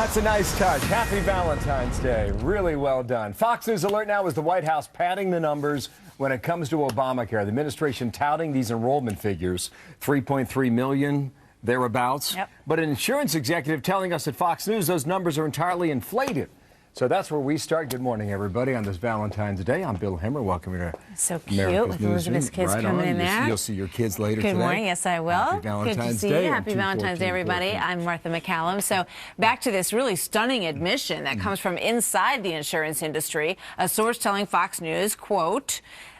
That's a nice touch. Happy Valentine's Day. Really well done. Fox News alert now is the White House padding the numbers when it comes to Obamacare. The administration touting these enrollment figures, 3.3 million, thereabouts. Yep. But an insurance executive telling us at Fox News those numbers are entirely inflated. So that's where we start. Good morning, everybody, on this Valentine's Day. I'm Bill Hemmer. Welcome to So cute with Elizabeth's kids coming in there. You'll see your kids later today. Good morning. Yes, I will. Happy Valentine's Good to see Day. you. Happy Valentine's Day, everybody. I'm Martha McCallum. So back to this really stunning admission that comes from inside the insurance industry. A source telling Fox News, quote,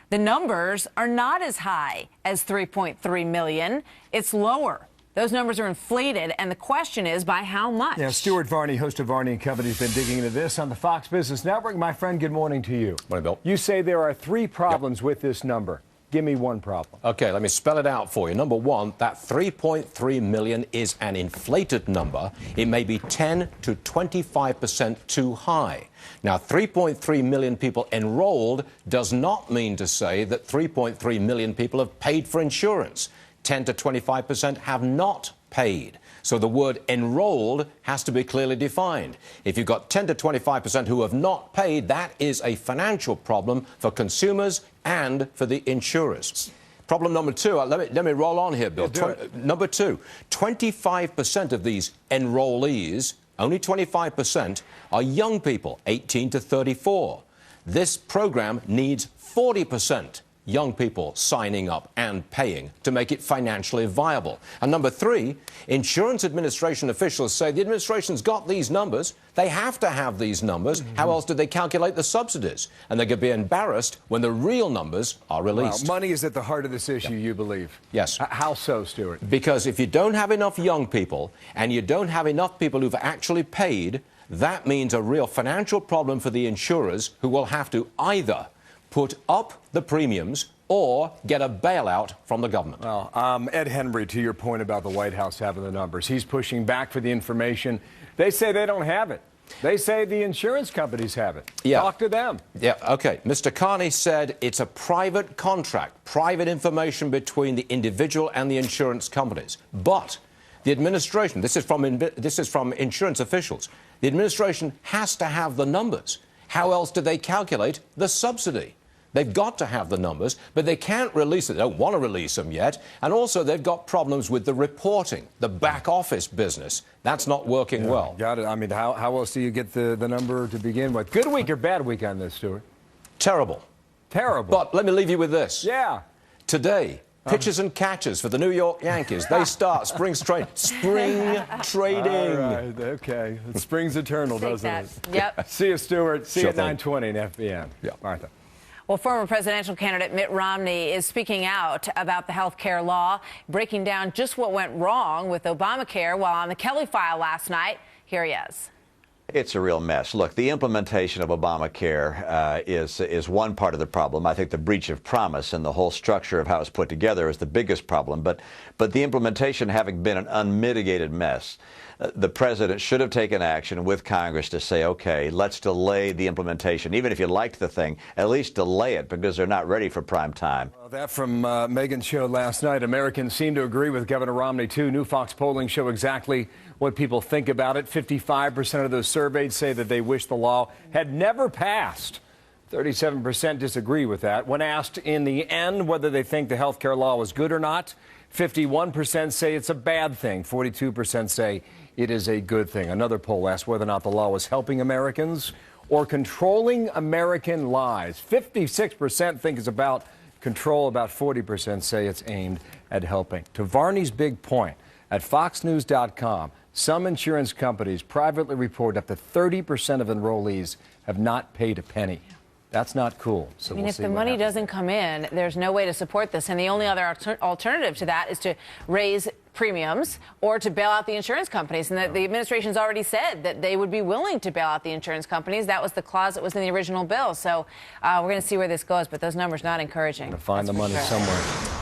the numbers are not as high as 3.3 million. It's lower. Those numbers are inflated, and the question is, by how much? Yeah, Stuart, Varney, host of Varney & Company, has been digging into this on the Fox Business Network. My friend, good morning to you. Morning, Bill. You say there are three problems with this number. Give me one problem. Okay, let me spell it out for you. Number one, that 3.3 million is an inflated number. It may be 10 to 25% too high. Now, 3.3 million people enrolled does not mean to say that 3.3 million people have paid for insurance. 10 to 25% have not paid. So the word enrolled has to be clearly defined. If you've got 10 to 25% who have not paid, that is a financial problem for consumers and for the insurers. Problem number two, let me roll on here, Bill. Yeah, number two, 25% of these enrollees, only 25%, are young people, 18 to 34. This program needs 40% young people signing up and paying to make it financially viable. And number three, insurance administration officials say the administration's got these numbers. They have to have these numbers. How else do they calculate the subsidies? And they're going to be embarrassed when the real numbers are released. Well, money is at the heart of this issue, you believe? Yes. How so, Stuart? Because if you don't have enough young people and you don't have enough people who've actually paid, that means a real financial problem for the insurers who will have to either put up the premiums or get a bailout from the government. Well, Ed Henry, to your point about the White House having the numbers, he's pushing back for the information. They say they don't have it. They say the insurance companies have it. Yeah. Talk to them. Yeah, okay. Mr. Carney said it's a private contract, private information between the individual and the insurance companies. But the administration, this is from insurance officials, the administration has to have the numbers. How else do they calculate the subsidy? They've got to have the numbers, but they can't release it. They don't want to release them yet. And also, they've got problems with the reporting, the back office business. That's not working well. Got it. I mean, how else do you get the number to begin with? Good week or bad week on this, Stuart? Terrible. Terrible. But let me leave you with this. Yeah. Today, pitchers and catchers for the New York Yankees. They start spring trading. All right, okay. Spring's eternal, doesn't it? Yep. See you, Stuart. See you Sure at thing. 9:20 in FBN. Yeah. Martha. Well, former presidential candidate Mitt Romney is speaking out about the health care law, breaking down just what went wrong with Obamacare while on the Kelly File last night. Here he is. It's a real mess. Look, the implementation of Obamacare is one part of the problem. I think the breach of promise and the whole structure of how it's put together is the biggest problem. But the implementation having been an unmitigated mess, the president should have taken action with Congress to say, okay, let's delay the implementation. Even if you liked the thing, at least delay it because they're not ready for prime time. Well, that from Megan's show last night. Americans seem to agree with Governor Romney, too. New Fox polling show exactly what people think about it. 55% of those surveyed say that they wish the law had never passed. 37% disagree with that. When asked in the end whether they think the health care law was good or not, 51% say it's a bad thing. 42% say it is a good thing. Another poll asked whether or not the law was helping Americans or controlling American lives. 56% think it's about control. About 40% say it's aimed at helping. To Varney's big point, at foxnews.com, some insurance companies privately report up to 30% of enrollees have not paid a penny. That's not cool. So I mean, if the money doesn't come in, there's no way to support this. And the only other alternative to that is to raise premiums or to bail out the insurance companies. And the administration's already said that they would be willing to bail out the insurance companies. That was the clause that was in the original bill. So we're going to see where this goes. But those numbers not encouraging. Find the money somewhere.